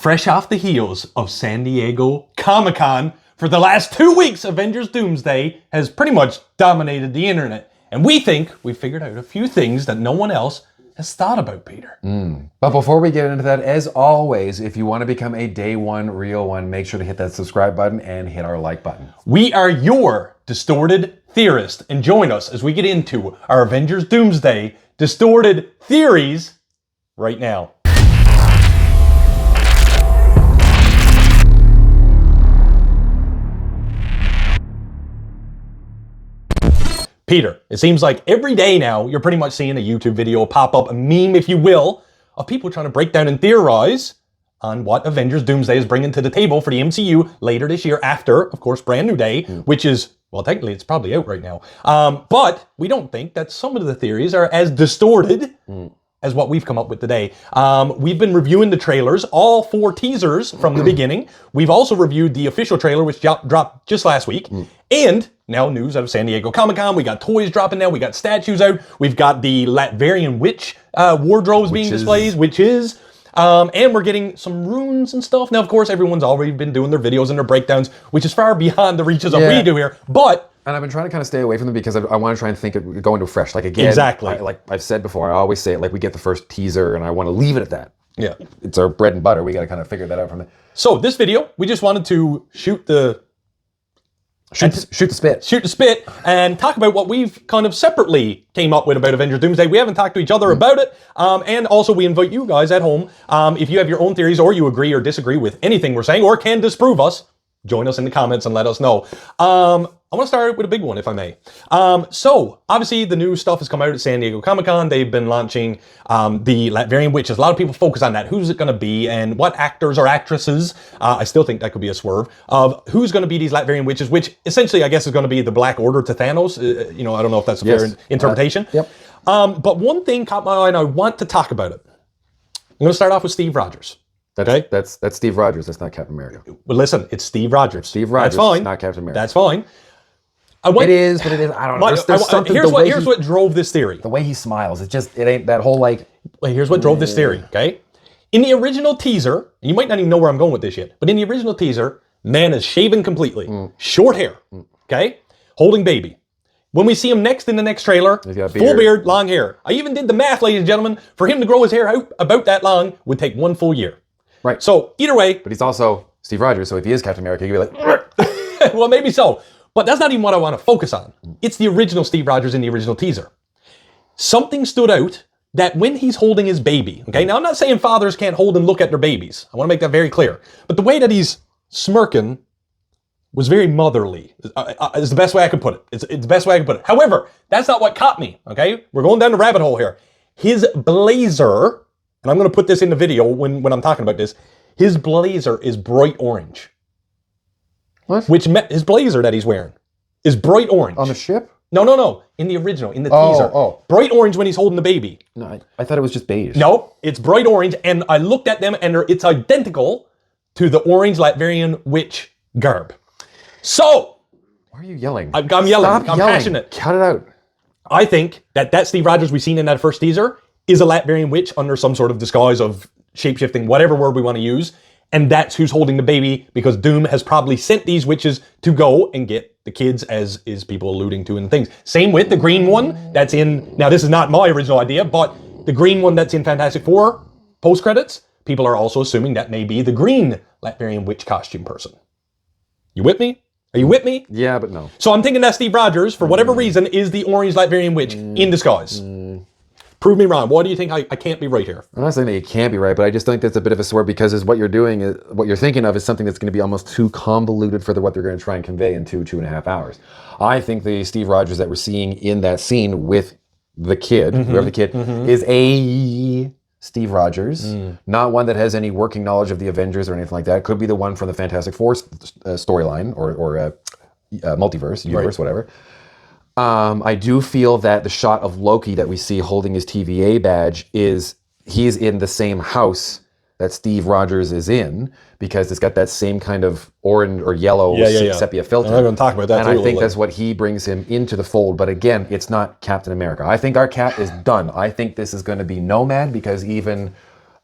Fresh off the heels of San Diego Comic-Con, for the last 2 weeks, Avengers Doomsday has pretty much dominated the internet. And we think we figured out a few things that no one else has thought about, Peter. But before we get into that, as always, if you want to become a day one, real one, make sure to hit that subscribe button and hit our like button. We are your distorted theorist, and join us as we get into our Avengers Doomsday distorted theories right now. Peter, it seems like every day now you're pretty much seeing a YouTube video pop up, a meme if you will, of people trying to break down and theorize on what Avengers Doomsday is bringing to the table for the MCU later this year after, of course, Brand New Day, which is, well, technically it's probably out right now. But we don't think that some of the theories are as distorted as what we've come up with today. We've been reviewing the trailers, all 4 teasers from the beginning. We've also reviewed the official trailer, which dropped just last week. And now news out of San Diego Comic-Con. We got toys dropping now. We got statues out. We've got the Latvarian witch wardrobes being displayed, witches. And we're getting some runes and stuff. Now, of course, everyone's already been doing their videos and their breakdowns, which is far beyond the reaches of what we do here. But and I've been trying to kind of stay away from them because I want to try and think of going to fresh. Like again, exactly. Like I've said before, I always say it, like we get the first teaser and I want to leave it at that. Yeah. It's our bread and butter. We got to kind of figure that out from there. So this video, we just wanted to shoot the spit and talk about what we've kind of separately came up with about Avengers Doomsday. We haven't talked to each other about it. And also we invite you guys at home, if you have your own theories or you agree or disagree with anything we're saying or can disprove us, join us in the comments and let us know. I want to start with a big one, if I may. So, obviously, the new stuff has come out at San Diego Comic-Con. They've been launching the Latvarian witches. A lot of people focus on that. Who's it going to be and what actors or actresses, I still think that could be a swerve, of who's going to be these Latvarian witches, which essentially, I guess, is going to be the Black Order to Thanos. I don't know if that's a fair interpretation. Yep. But one thing caught my eye and I want to talk about it. I'm going to start off with Steve Rogers. Okay? That's Steve Rogers. That's not Captain America. Well, listen, it's Steve Rogers. Steve Rogers. That's fine. Not Captain America. That's fine. It is, but it is. I don't know. There's something. Here's what drove this theory. The way he smiles, it ain't that whole like. Well, here's what drove this theory. Okay, in the original teaser, you might not even know where I'm going with this yet, but in the original teaser, man is shaven completely, short hair. Okay, holding baby. When we see him next in the next trailer, full beard, long hair. I even did the math, ladies and gentlemen. For him to grow his hair out about that long would take 1 full year. Right. So either way, but he's also Steve Rogers. So if he is Captain America, he'd be like, well, maybe so. But that's not even what I want to focus on. It's the original Steve Rogers in the original teaser. Something stood out that when he's holding his baby, okay? Now, I'm not saying fathers can't hold and look at their babies. I want to make that very clear. But the way that he's smirking was very motherly, is the best way I can put it. It's the best way I can put it. However, that's not what caught me, okay? We're going down the rabbit hole here. His blazer, and I'm going to put this in the video when I'm talking about this, his blazer is bright orange. What? His blazer that he's wearing is bright orange. On the ship? No. In the original, in the teaser. Bright orange when he's holding the baby. No, I thought it was just beige. No, it's bright orange, and I looked at them, and it's identical to the orange Latvarian witch garb. So... Why are you yelling? I'm yelling. Stop I'm yelling. passionate. Cut it out. I think that Steve Rogers we've seen in that first teaser is a Latvarian witch under some sort of disguise of shape-shifting, whatever word we want to use. And that's who's holding the baby, because Doom has probably sent these witches to go and get the kids, as is people alluding to in things. Same with the green one that's in, now this is not my original idea, but the green one that's in Fantastic Four post-credits, people are also assuming that may be the green Latvarian witch costume person. You with me? Are you with me? Yeah, but no. So I'm thinking that Steve Rogers, for whatever reason, is the orange Latvarian witch in disguise. Prove me wrong. Why do you think I can't be right here? I'm not saying that you can't be right, but I just think that's a bit of a swerve because what you're doing is what you're thinking of is something that's going to be almost too convoluted for what they're going to try and convey in 2.5 hours. I think the Steve Rogers that we're seeing in that scene with the kid, whoever the kid, is a Steve Rogers, not one that has any working knowledge of the Avengers or anything like that. It could be the one from the Fantastic Four storyline or multiverse, universe, whatever. I do feel that the shot of Loki that we see holding his TVA badge he's in the same house that Steve Rogers is in, because it's got that same kind of orange or yellow sepia filter. I'm going to talk about that and I think that's what he brings him into the fold. But again, it's not Captain America. I think our Cap is done. I think this is going to be Nomad, because even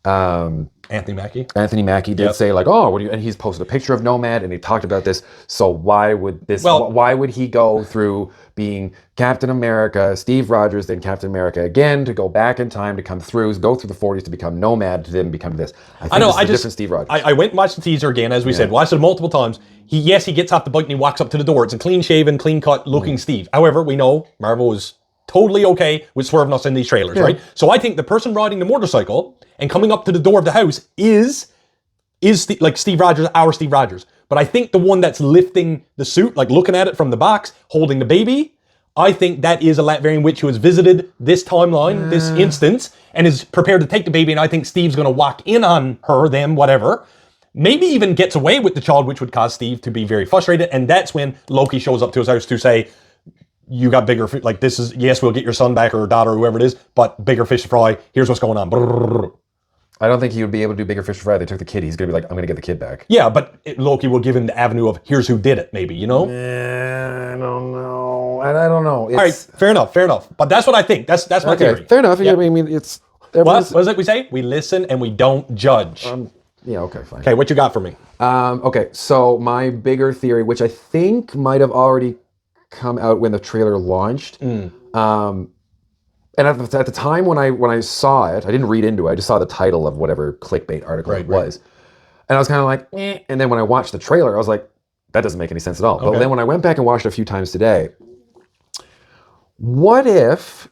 Anthony Mackie. Anthony Mackie did say like, oh, what do you, and he's posted a picture of Nomad and he talked about this. So why would this, why would he go through being Captain America, Steve Rogers, then Captain America again, to go back in time, to come through, go through the 40s to become Nomad, to then become this. I know, different Steve Rogers. I went and watched the teaser again, as we said, watched it multiple times. He gets off the bike and he walks up to the door. It's a clean shaven, clean cut looking Steve. However, we know Marvel is totally okay with swerving us in these trailers, right? So I think the person riding the motorcycle and coming up to the door of the house is like Steve Rogers, our Steve Rogers. But I think the one that's lifting the suit, like looking at it from the box, holding the baby, I think that is a Latvian witch who has visited this timeline, this instance, and is prepared to take the baby. And I think Steve's going to walk in on her, them, whatever. Maybe even gets away with the child, which would cause Steve to be very frustrated. And that's when Loki shows up to his house to say, you got bigger, like this is, yes, we'll get your son back or daughter or whoever it is, but bigger fish to fry. Here's what's going on. Brrr. I don't think he would be able to do bigger fish to fry. They took the kid. He's going to be like, I'm going to get the kid back. Yeah, but Loki will give him the avenue of here's who did it, maybe, you know? I don't know. I don't know. All right, fair enough. But that's what I think. That's my theory. Fair enough. Yeah. I mean, it's... What is it we say? We listen and we don't judge. Yeah, okay, fine. Okay, what you got for me? Okay, so my bigger theory, which I think might have already come out when the trailer launched, and at the time when I saw it, I didn't read into it. I just saw the title of whatever clickbait article it was. And I was kind of like, eh. And then when I watched the trailer, I was like, that doesn't make any sense at all. But then when I went back and watched it a few times today, what if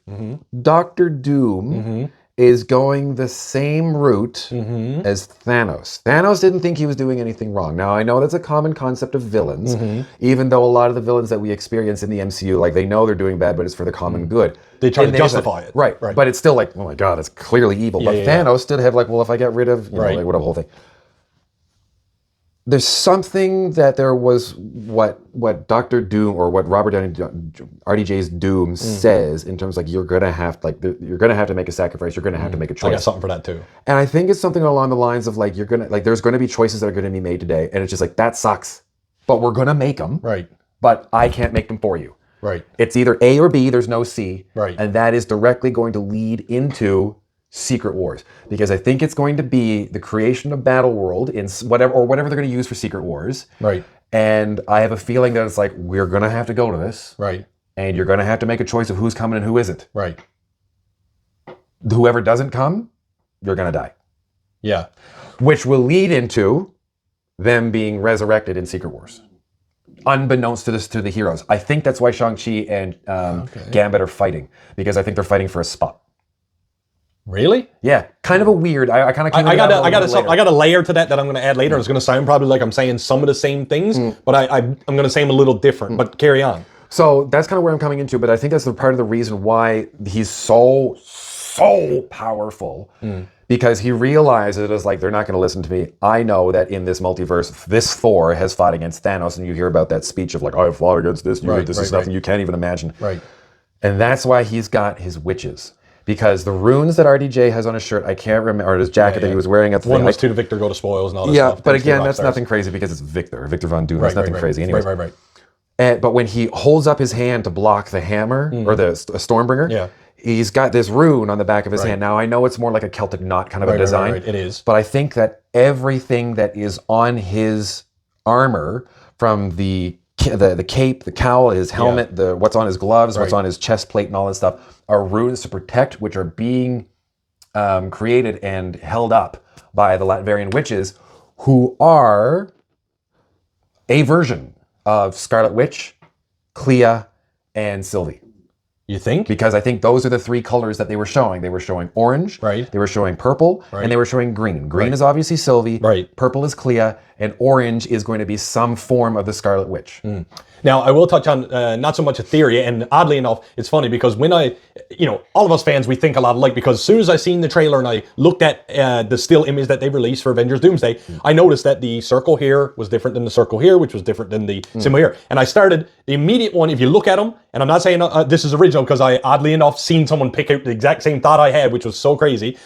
Doctor Doom is going the same route as Thanos? Thanos didn't think he was doing anything wrong. Now, I know that's a common concept of villains, even though a lot of the villains that we experience in the MCU, like they know they're doing bad, but it's for the common good. They try to justify it. Right. But it's still like, oh my God, it's clearly evil. But Thanos did have like, well, if I get rid of, you know, like whatever whole thing. There's something that there was what Dr. Doom or what Robert Downey RDJ's Doom says in terms like you're gonna have to make a sacrifice, you're gonna have to make a choice. I got something for that too. And I think it's something along the lines of like there's gonna be choices that are gonna be made today, and it's just like that sucks, but we're gonna make them. Right. But I can't make them for you. Right. It's either A or B. There's no C. Right. And that is directly going to lead into Secret Wars, because I think it's going to be the creation of Battle World in whatever they're going to use for Secret Wars. Right. And I have a feeling that it's like, we're going to have to go to this. Right. And you're going to have to make a choice of who's coming and who isn't. Right. Whoever doesn't come, you're going to die. Yeah. Which will lead into them being resurrected in Secret Wars, unbeknownst to the heroes. I think that's why Shang-Chi and Gambit are fighting, because I think they're fighting for a spot. Really? Yeah, kind of a weird. I got a layer to that I'm going to add later. It's going to sound probably like I'm saying some of the same things, but I'm going to say them a little different. But carry on. So that's kind of where I'm coming into. But I think that's the part of the reason why he's so powerful, because he realizes it's like they're not going to listen to me. I know that in this multiverse, this Thor has fought against Thanos, and you hear about that speech of like, I fought against this, this is nothing you can't even imagine. Right. And that's why he's got his witches. Because the runes that RDJ has on his shirt, I can't remember, or his jacket that he was wearing at the one was to the Victor go to spoils and all that stuff. Yeah, but again, that's nothing crazy because it's Victor Von Doom. That's nothing crazy. Anyways. Right. But when he holds up his hand to block the hammer or the Stormbringer, he's got this rune on the back of his hand. Now, I know it's more like a Celtic knot kind of a design. Right. It is. But I think that everything that is on his armor, from the cape, the cowl, his helmet, what's on his gloves, what's on his chest plate and all that stuff, are runes to protect, which are being created and held up by the Latvian witches, who are a version of Scarlet Witch, Clea, and Sylvie. You think? Because I think those are the three colors that they were showing. They were showing orange, they were showing purple, and they were showing green. Green is obviously Sylvie, purple is Clea, and orange is going to be some form of the Scarlet Witch. Now, I will touch on not so much a theory, and oddly enough, it's funny because when all of us fans, we think a lot alike, because as soon as I seen the trailer and I looked at the still image that they released for Avengers Doomsday, I noticed that the circle here was different than the circle here, which was different than the symbol here. And I started the immediate one, if you look at them, and I'm not saying this is original, because I, oddly enough, seen someone pick out the exact same thought I had, which was so crazy.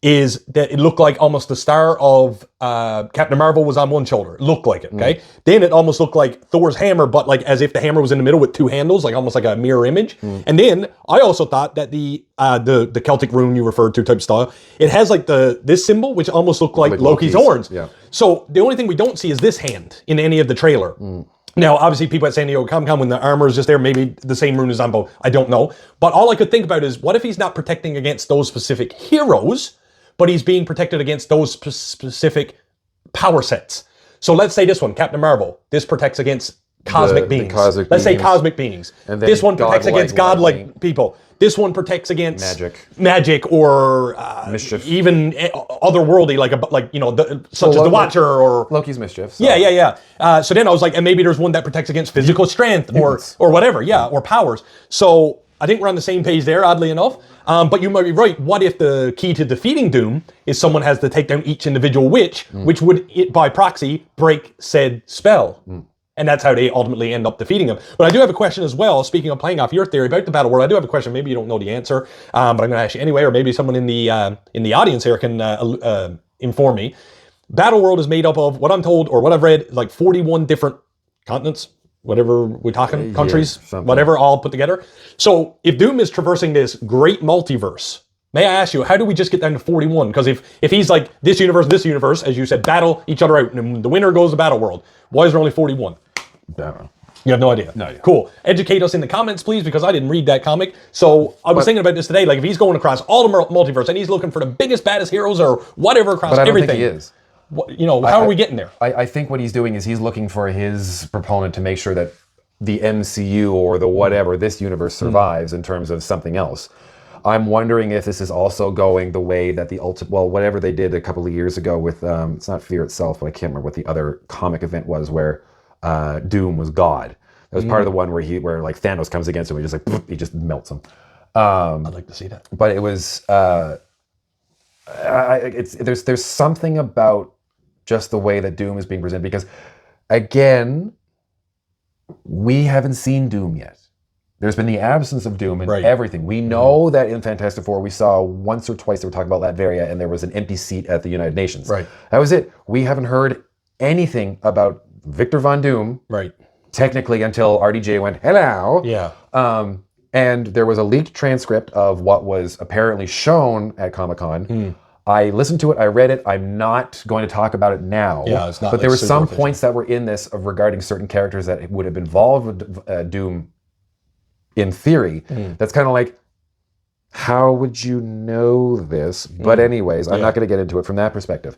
is that it looked like almost the star of Captain Marvel was on one shoulder. It looked like it, okay? Then it almost looked like Thor's hammer, but like as if the hammer was in the middle with two handles, like almost like a mirror image. And then I also thought that the Celtic rune you referred to type style, it has like this symbol, which almost looked like Loki's horns. Yeah. So the only thing we don't see is this hand in any of the trailer. Now, obviously, people at San Diego Comic-Con, when the armor is just there, maybe the same rune is on both. I don't know. But all I could think about is, what if he's not protecting against those specific heroes, but he's being protected against those specific power sets? So let's say this one, Captain Marvel. This protects against cosmic beings. Let's say cosmic beings. And this one protects against godlike people. This one protects against magic or mischief, even otherworldly, such as the Watcher or Loki's mischief. So. Yeah. So then I was like, and maybe there's one that protects against physical strength or whatever, or powers. So I think we're on the same page there, oddly enough. But you might be right. What if the key to defeating Doom is someone has to take down each individual witch, which would, by proxy, break said spell? And that's how they ultimately end up defeating him. But I do have a question as well, speaking of playing off your theory about the battle world. I do have a question. Maybe you don't know the answer, but I'm going to ask you anyway, or maybe someone in the audience here can inform me. Battle world is made up of, what I'm told, or what I've read, like 41 different continents, whatever we're talking, countries, whatever, all put together. So if Doom is traversing this great multiverse, may I ask you, how do we just get down to 41? Because if he's like this universe, as you said, battle each other out, and the winner goes to battle world, why is there only 41? I don't know. You have no idea? No idea. Cool. Educate us in the comments, please, because I didn't read that comic. So I was thinking about this today. Like, if he's going across all the multiverse and he's looking for the biggest, baddest heroes or whatever across everything. But I don't think he is. How are we getting there? I think what he's doing is he's looking for his proponent to make sure that the MCU or the whatever, this universe survives in terms of something else. I'm wondering if this is also going the way that whatever they did a couple of years ago with, it's not Fear itself, but I can't remember what the other comic event was where Doom was God. That was part of the one where like Thanos comes against him, he just melts him. I'd like to see that. But it was, there's something about just the way that Doom is being presented, because again, we haven't seen Doom yet. There's been the absence of Doom in everything. We know that in Fantastic Four, we saw once or twice they were talking about Latveria, and there was an empty seat at the United Nations. Right. That was it. We haven't heard anything about Victor Von Doom, technically, until RDJ went, hello. Yeah. And there was a leaked transcript of what was apparently shown at Comic-Con. I listened to it, I read it, I'm not going to talk about it now. Yeah, it's not. But there were some points that were in this regarding certain characters that would have been involved with Doom in theory. That's kind of like, how would you know this? But anyways, I'm not going to get into it from that perspective.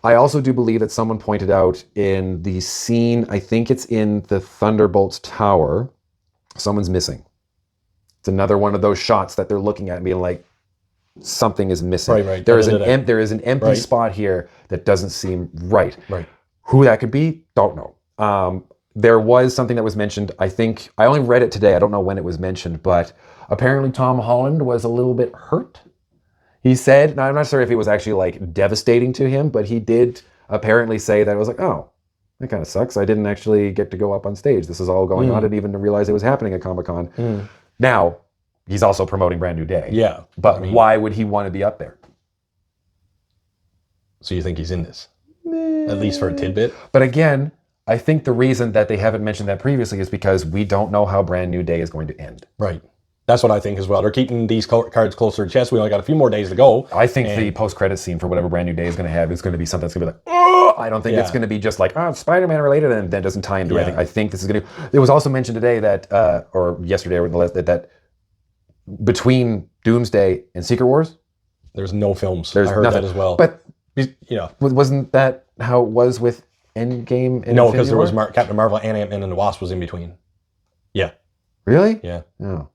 I also do believe that someone pointed out in the scene, I think it's in the Thunderbolts Tower, someone's missing. It's another one of those shots that they're looking at and being like, something is missing. There is an empty spot here that doesn't seem right. Who that could be, don't know. There was something that was mentioned, I think, I only read it today, I don't know when it was mentioned, but apparently Tom Holland was a little bit hurt. He said, now I'm not sure if it was actually like devastating to him, but he did apparently say that it was like, oh, that kind of sucks. I didn't actually get to go up on stage. This is all going on. I didn't even realize it was happening at Comic-Con. Now, he's also promoting Brand New Day. Yeah. But why would he want to be up there? So you think he's in this? At least for a tidbit? But again, I think the reason that they haven't mentioned that previously is because we don't know how Brand New Day is going to end. Right. That's what I think as well. They're keeping these cards closer to chest. We only got a few more days to go. I think the post-credit scene for whatever Brand New Day is going to have is going to be something that's going to be like, oh! I don't think it's going to be just like, oh, Spider-Man related, and then doesn't tie into anything. I think this is going to... It was also mentioned today that, or yesterday, or that between Doomsday and Secret Wars, there's no films. There's I heard nothing. that as well. But, wasn't that how it was with Endgame and No, because there was Captain Marvel and Ant-Man and the Wasp was in between. Yeah. Really? Yeah. No.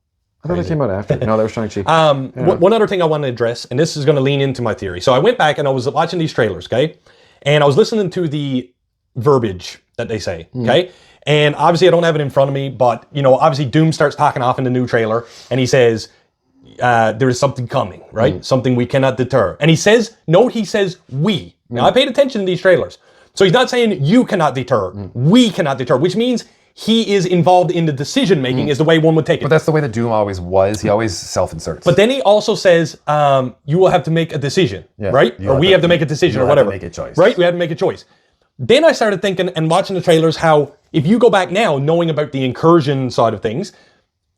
I thought it came out after. No, that was Shang-Chi. One other thing I want to address, and this is going to lean into my theory. So I went back and I was watching these trailers, okay? And I was listening to the verbiage that they say, okay? And obviously I don't have it in front of me, but, obviously Doom starts talking off in the new trailer, and he says, there is something coming, right? Something we cannot deter. And he says we. Now, I paid attention to these trailers. So he's not saying you cannot deter, we cannot deter, which means he is involved in the decision making is the way one would take it. But that's the way that Doom always was. He always self-inserts. But then he also says, you will have to make a decision, right? Or we have to make a decision or whatever. Make a choice. Right? We have to make a choice. Then I started thinking and watching the trailers how if you go back now, knowing about the incursion side of things,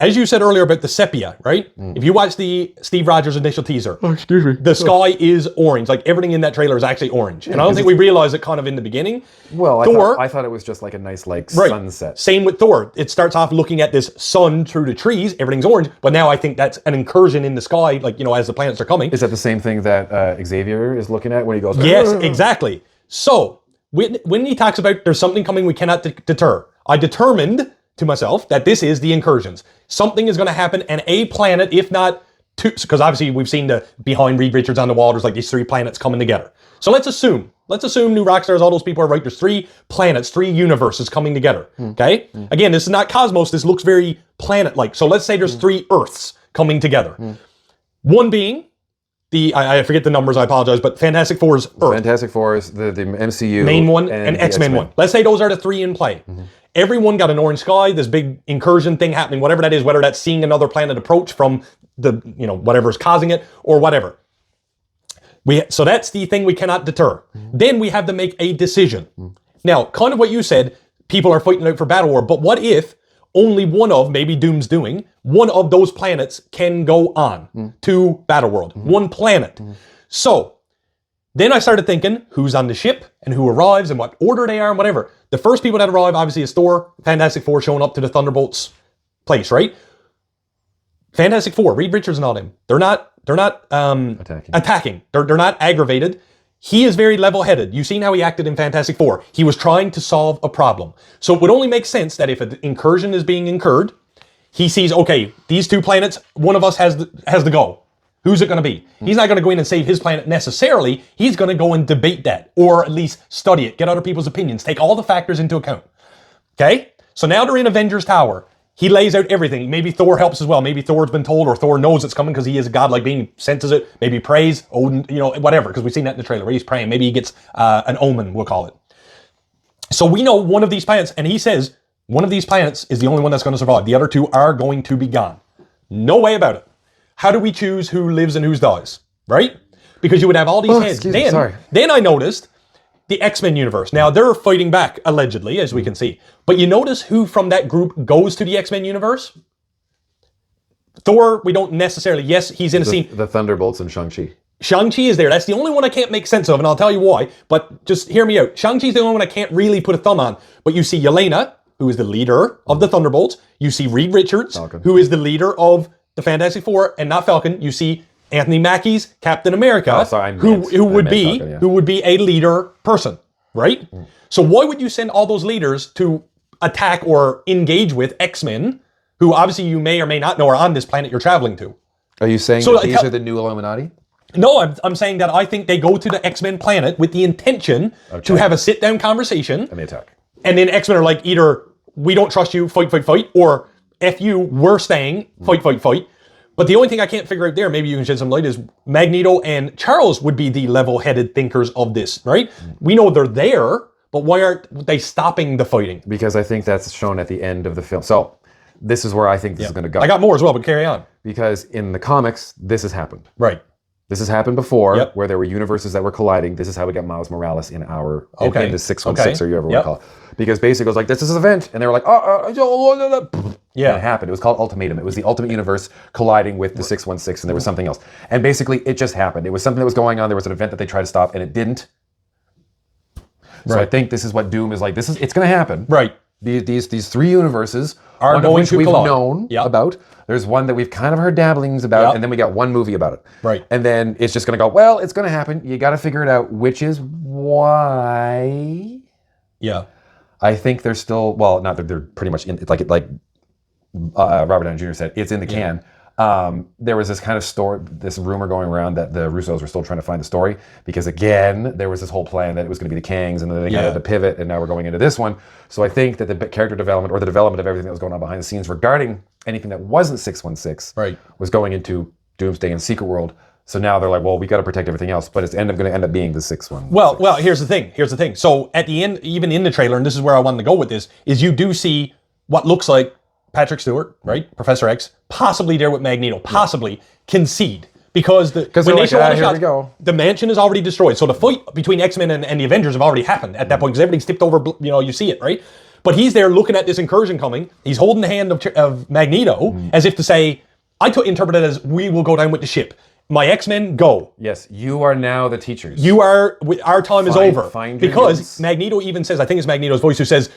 as you said earlier about the sepia, right? If you watch the Steve Rogers initial teaser, the sky is orange. Like everything in that trailer is actually orange. And I don't think we realized it kind of in the beginning. Well, Thor, I thought it was just like a nice sunset. Same with Thor. It starts off looking at this sun through the trees. Everything's orange. But now I think that's an incursion in the sky, like, as the planets are coming. Is that the same thing that Xavier is looking at when he goes... Yes, exactly. So when he talks about there's something coming we cannot deter, I determined to myself that this is the incursions. Something is going to happen and a planet, if not two, because obviously we've seen the behind Reed Richards on the wall, there's like these 3 planets coming together. So let's assume New Rockstars, all those people are right. There's 3 planets, 3 universes coming together. Okay? Again, this is not cosmos. This looks very planet-like. So let's say there's 3 Earths coming together. One being I forget the numbers, I apologize, but Fantastic Four's Earth. Fantastic Four is the MCU. Main one and X-Men one. Let's say those are the 3 in play. Everyone got an orange sky, this big incursion thing happening, whatever that is, whether that's seeing another planet approach from the, whatever's causing it or whatever. So that's the thing we cannot deter. Then we have to make a decision. Now, kind of what you said, people are fighting out for Battle War, but what if only one of, maybe Doom's doing, one of those planets can go on to Battle World. One planet. So, then I started thinking, who's on the ship and who arrives and what order they are and whatever. The first people that arrive, obviously, is Thor, Fantastic Four showing up to the Thunderbolts place, right? Fantastic Four, Reed Richards and all them. They're not attacking. They're not aggravated. He is very level-headed. You've seen how he acted in Fantastic Four. He was trying to solve a problem. So it would only make sense that if an incursion is being incurred, he sees, okay, these 2 planets, one of us has to go. Who's it going to be? He's not going to go in and save his planet necessarily. He's going to go and debate that, or at least study it, get other people's opinions, take all the factors into account. Okay? So now they're in Avengers Tower. He lays out everything. Maybe Thor helps as well. Maybe Thor's been told, or Thor knows it's coming because he is a godlike being, senses it. Maybe prays, Odin, whatever, because we've seen that in the trailer where he's praying. Maybe he gets an omen, we'll call it. So we know one of these planets, and he says, one of these planets is the only one that's going to survive. The other 2 are going to be gone. No way about it. How do we choose who lives and who dies? Right? Because you would have all these heads. Then I noticed the X-Men universe. Now, they're fighting back, allegedly, as we can see. But you notice who from that group goes to the X-Men universe? Thor, we don't necessarily... Yes, he's in a scene. The Thunderbolts and Shang-Chi. Shang-Chi is there. That's the only one I can't make sense of, and I'll tell you why. But just hear me out. Shang-Chi's the only one I can't really put a thumb on. But you see Yelena, who is the leader of the Thunderbolts. You see Reed Richards, who is the leader of the Fantastic Four, and not Falcon. You see Anthony Mackie's Captain America, who would be a leader person, right? So why would you send all those leaders to attack or engage with X-Men, who obviously you may or may not know are on this planet you're traveling to? Are you saying that these are the new Illuminati? No, I'm saying that I think they go to the X-Men planet with the intention to have a sit-down conversation. And they attack. And then X-Men are like, either we don't trust you, fight, fight, fight, or F you, we're staying, fight, fight, fight. But the only thing I can't figure out there, maybe you can shed some light, is Magneto and Charles would be the level-headed thinkers of this, right? We know they're there, but why aren't they stopping the fighting? Because I think that's shown at the end of the film. So this is where I think this is going to go. I got more as well, but carry on. Because in the comics, this has happened. Right. This has happened before, where there were universes that were colliding. This is how we got Miles Morales in the 616, or you ever want to call it. Because basically it was like, this is an event. And they were like, yeah, it happened. It was called Ultimatum. It was the Ultimate Universe colliding with the 616, and there was something else. And basically it just happened. It was something that was going on. There was an event that they tried to stop, and it didn't. So I think this is what Doom is like. It's going to happen. Right. These 3 universes are going to we've collide. Known about. There's one that we've kind of heard dabblings about, and then we got one movie about it. Right. And then it's just going to go, well, it's going to happen. You got to figure it out, which is why. Yeah. I think they're still, well, not that they're pretty much in, like Robert Downey Jr. said, it's in the can. There was this kind of story, this rumor going around that the Russos were still trying to find the story, because again, there was this whole plan that it was going to be the Kangs, and then they kind of had to pivot, and now we're going into this one. So I think that the character development, or the development of everything that was going on behind the scenes regarding anything that wasn't 616, was going into Doomsday and Secret World. So now they're like, well, we got to protect everything else, but it's going to end up being the 616. Well, here's the thing. So at the end, even in the trailer, and this is where I wanted to go with this, is you do see what looks like Patrick Stewart, right? Professor X, possibly there with Magneto, possibly concede. Because when they show all the shots, the mansion is already destroyed. So the fight between X-Men and the Avengers have already happened at that point because everything's tipped over, you see it, right? But he's there looking at this incursion coming. He's holding the hand of Magneto as if to say, I interpret it as, we will go down with the ship. My X-Men, go. Yes, you are now the teachers. Our time is over. Because Magneto even says, I think it's Magneto's voice who says,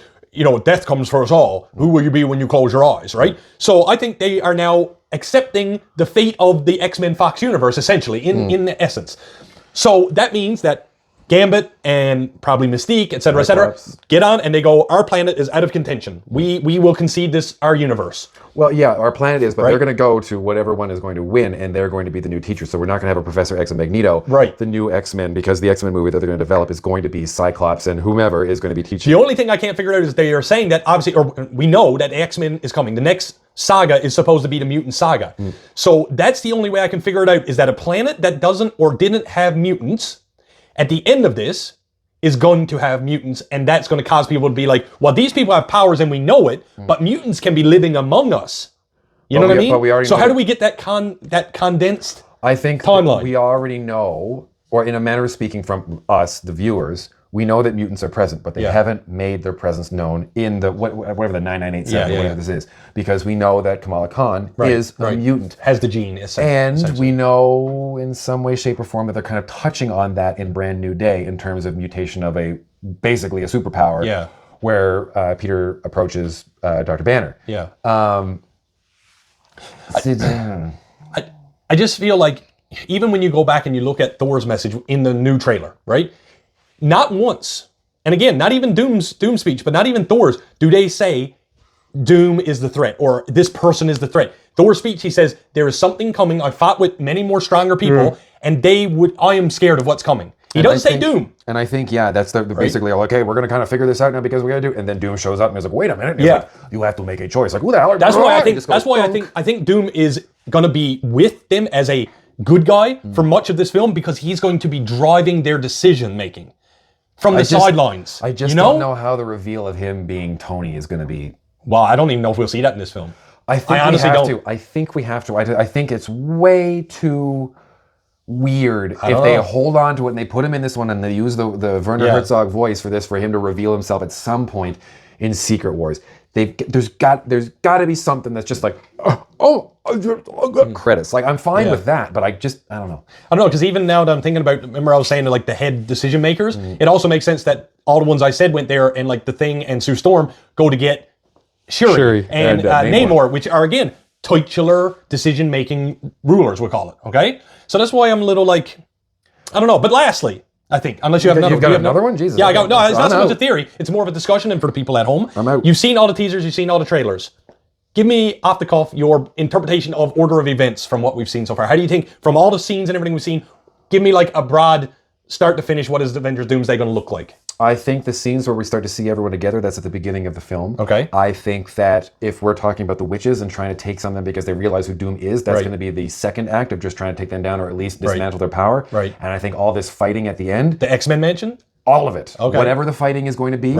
death comes for us all. Who will you be when you close your eyes, right? So I think they are now accepting the fate of the X-Men Fox universe, essentially, in essence. So that means that Gambit and probably Mystique, et cetera, get on and they go, our planet is out of contention. We will concede this, our universe. Well, yeah, our planet is, but they're going to go to whatever one is going to win, and they're going to be the new teachers. So we're not going to have a Professor X and Magneto, the new X-Men, because the X-Men movie that they're going to develop is going to be Cyclops and whomever is going to be teaching. The only thing I can't figure out is they are saying that, obviously, or we know that X-Men is coming. The next saga is supposed to be the mutant saga. So that's the only way I can figure it out, is that a planet that doesn't or didn't have mutants at the end of this is going to have mutants, and that's going to cause people to be like, well, these people have powers and we know it, but mutants can be living among us. You know what I mean? So how do we get that condensed timeline? We already know, or in a manner of speaking from us, the viewers, we know that mutants are present, but they haven't made their presence known in the whatever the 9987 whatever this is, because we know that Kamala Khan is a mutant, has the gene, and we know in some way, shape, or form that they're kind of touching on that in Brand New Day in terms of mutation of basically a superpower, where Peter approaches Dr. Banner. I just feel like even when you go back and you look at Thor's message in the new trailer, right? Not once, and again, not even Doom's speech, but not even Thor's, do they say Doom is the threat or this person is the threat. Thor's speech, he says, there is something coming. I fought with many more stronger people, and I am scared of what's coming. He doesn't say Doom. And I think, that's basically, okay, we're going to kind of figure this out now because we got to do, and then Doom shows up and he's like, wait a minute. Like, you have to make a choice. Like, who the hell are you? That's why I think Doom is going to be with them as a good guy for much of this film, because he's going to be driving their decision making from the sidelines. I just don't know how the reveal of him being Tony is going to be. Well, I don't even know if we'll see that in this film. I honestly don't. I think we have to. I think it's way too weird if they hold on to it and they put him in this one and they use the Werner Herzog voice for him to reveal himself at some point in Secret Wars. There's got to be something that's just like credits. Like, I'm fine with that, but I don't know. I don't know, because even now that I'm thinking about, remember I was saying like the head decision makers, it also makes sense that all the ones I said went there, and like the Thing and Sue Storm go to get Shuri and Namor, which are again titular decision making rulers, we call it. Okay, so that's why I'm a little like, I don't know. But lastly, I think, unless you have another, you've got another one? Jesus. Yeah, I got. No, it's not so much a theory. It's more of a discussion, and for the people at home, I'm out. You've seen all the teasers, you've seen all the trailers. Give me, off the cuff, your interpretation of order of events from what we've seen so far. How do you think, from all the scenes and everything we've seen, give me like a broad, start to finish, what is Avengers Doomsday going to look like? I think the scenes where we start to see everyone together, that's at the beginning of the film. Okay. I think that if we're talking about the witches and trying to take some of them because they realize who Doom is, that's going to be the second act of just trying to take them down or at least dismantle their power. Right. And I think all this fighting at the end. The X-Men mansion? All of it. Okay. Whatever the fighting is going to be.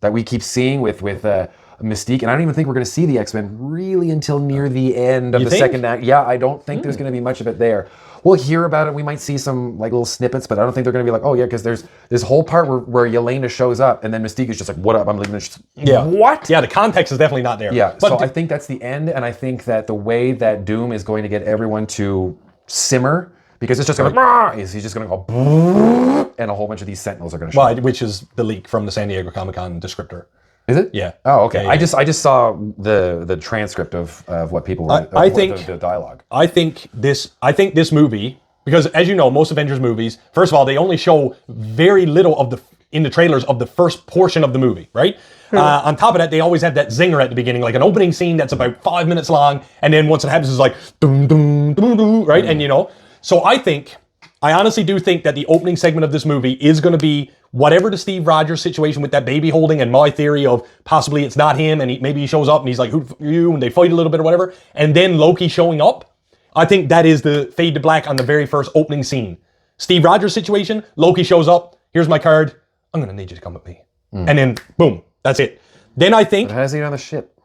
That we keep seeing with Mystique. And I don't even think we're going to see the X-Men really until near the end of the second act. Yeah, I don't think there's going to be much of it there. We'll hear about it. We might see some like little snippets, but I don't think they're going to be like, oh yeah, because there's this whole part where Yelena shows up and then Mystique is just like, what up? I'm leaving this. What? Yeah, the context is definitely not there. Yeah, but so I think that's the end, and I think that the way that Doom is going to get everyone to simmer, because it's just going to, he's just going to go, and a whole bunch of these Sentinels are going to show up. Which is the leak from the San Diego Comic-Con descriptor. Is it? Yeah. Oh, okay. Yeah. I just saw the transcript of what people were. I think the dialogue. I think this movie, because as you know, most Avengers movies, first of all, they only show very little in the trailers of the first portion of the movie, right? On top of that, they always have that zinger at the beginning, like an opening scene that's about 5 minutes long, and then once it happens, it's like dum dum dum dum, right? And so I honestly do think that the opening segment of this movie is going to be whatever the Steve Rogers situation with that baby holding, and my theory of possibly it's not him, and maybe he shows up and he's like, who are you? And they fight a little bit or whatever. And then Loki showing up. I think that is the fade to black on the very first opening scene. Steve Rogers situation, Loki shows up. Here's my card. I'm going to need you to come with me. And then, boom, that's it. Then I think... But how is he on the ship?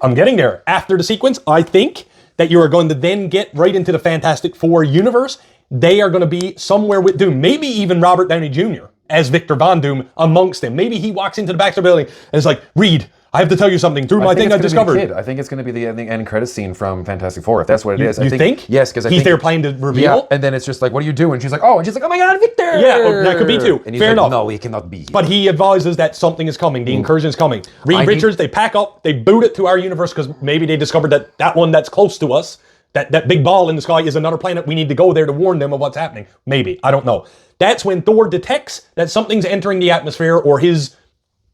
I'm getting there. After the sequence, I think that you are going to then get right into the Fantastic Four universe. They are going to be somewhere with Doom. Maybe even Robert Downey Jr. as Victor Von Doom amongst them. Maybe he walks into the Baxter building and is like, Reed, I have to tell you something through my thing I've discovered. I think it's going to be the end credits scene from Fantastic Four, if that's what it is. You think? Yes, because he's there playing the reveal. Yeah, and then it's just like, what are you doing? She's like, oh, and she's like, oh my God, Victor. Yeah, that could be too. And he's Fair like, enough. no, he cannot be. But he advises that something is coming. The incursion is coming. Reed Richards, they pack up, they boot it to our universe because maybe they discovered that one that's close to us, that big ball in the sky is another planet. We need to go there to warn them of what's happening. Maybe. I don't know. That's when Thor detects that something's entering the atmosphere or his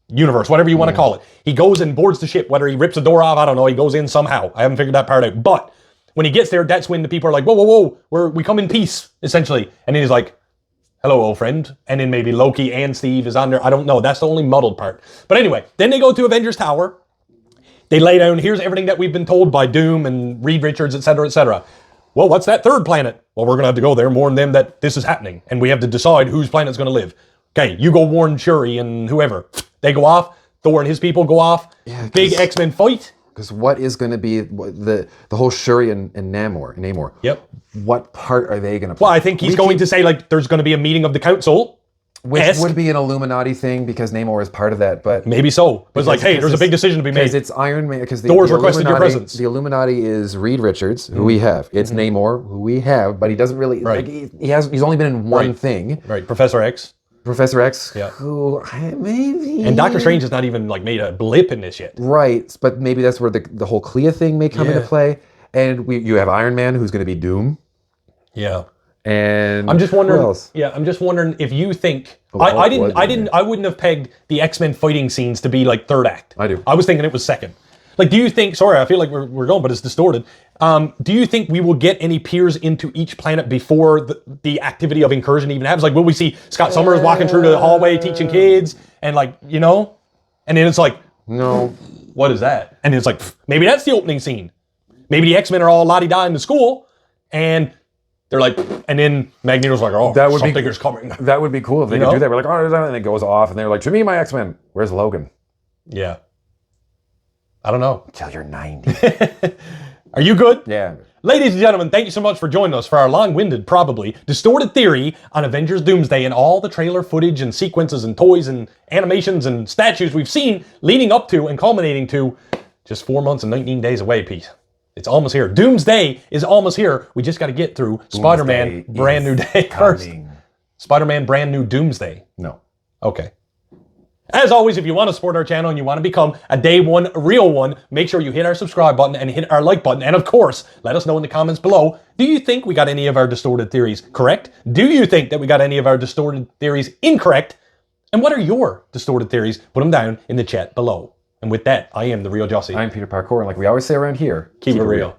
universe, whatever you want to call it. He goes and boards the ship, whether he rips the door off, I don't know. He goes in somehow. I haven't figured that part out. But when he gets there, that's when the people are like, whoa, we come in peace, essentially. And then he's like, hello, old friend. And then maybe Loki and Steve is on there. I don't know. That's the only muddled part. But anyway, then they go to Avengers Tower. They lay down, here's everything that we've been told by Doom and Reed Richards, etc., etc. Well, what's that third planet? Well, we're going to have to go there and warn them that this is happening. And we have to decide whose planet's going to live. Okay, you go warn Shuri and whoever. They go off. Thor and his people go off. Yeah, big X-Men fight. Because what is going to be the whole Shuri and Namor? Yep. What part are they going to play? Well, I think he's going to say, like, there's going to be a meeting of the council. Which would be an Illuminati thing because Namor is part of that, but... Maybe so. But it's like, hey, there's a big decision to be made. Because it's Iron Man, because Thor's requested your presence. The Illuminati is Reed Richards, who we have. It's Namor, who we have, but he doesn't really... Right. Like, he's only been in one thing. Right, Professor X. Professor X, yeah. Who maybe... And Doctor Strange has not even like made a blip in this yet. Right, but maybe that's where the whole Clea thing may come into play. And you have Iron Man, who's going to be Doom. Yeah. And I'm just wondering. Who else? Yeah, I'm just wondering if you think I wouldn't have pegged the X-Men fighting scenes to be like third act. I do. I was thinking it was second. Like, do you think? Sorry, I feel like we're going, but it's distorted. Do you think we will get any peers into each planet before the activity of incursion even happens? Like, will we see Scott Summers walking through the hallway teaching kids and like and then it's like, no, what is that? And it's like maybe that's the opening scene. Maybe the X-Men are all la-di-da in the school and. They're like, and then Magneto's like, oh, something is coming. That would be cool if they could do that. We're like, oh, and it goes off, and they're like, to me, my X-Men, where's Logan? Yeah. I don't know. Until you're 90. Are you good? Yeah. Ladies and gentlemen, thank you so much for joining us for our long-winded, probably distorted theory on Avengers Doomsday and all the trailer footage and sequences and toys and animations and statues we've seen leading up to and culminating to just 4 months and 19 days away, Pete. It's almost here. Doomsday is almost here. We just got to get through Spider-Man Brand New Day first. Spider-Man Brand New Doomsday. No. Okay. As always, if you want to support our channel and you want to become a day one real one, make sure you hit our subscribe button and hit our like button. And of course, let us know in the comments below, do you think we got any of our distorted theories correct? Do you think that we got any of our distorted theories incorrect? And what are your distorted theories? Put them down in the chat below. And with that, I am the Real Jossie. I'm Peter Parkour, and like we always say around here, keep it real.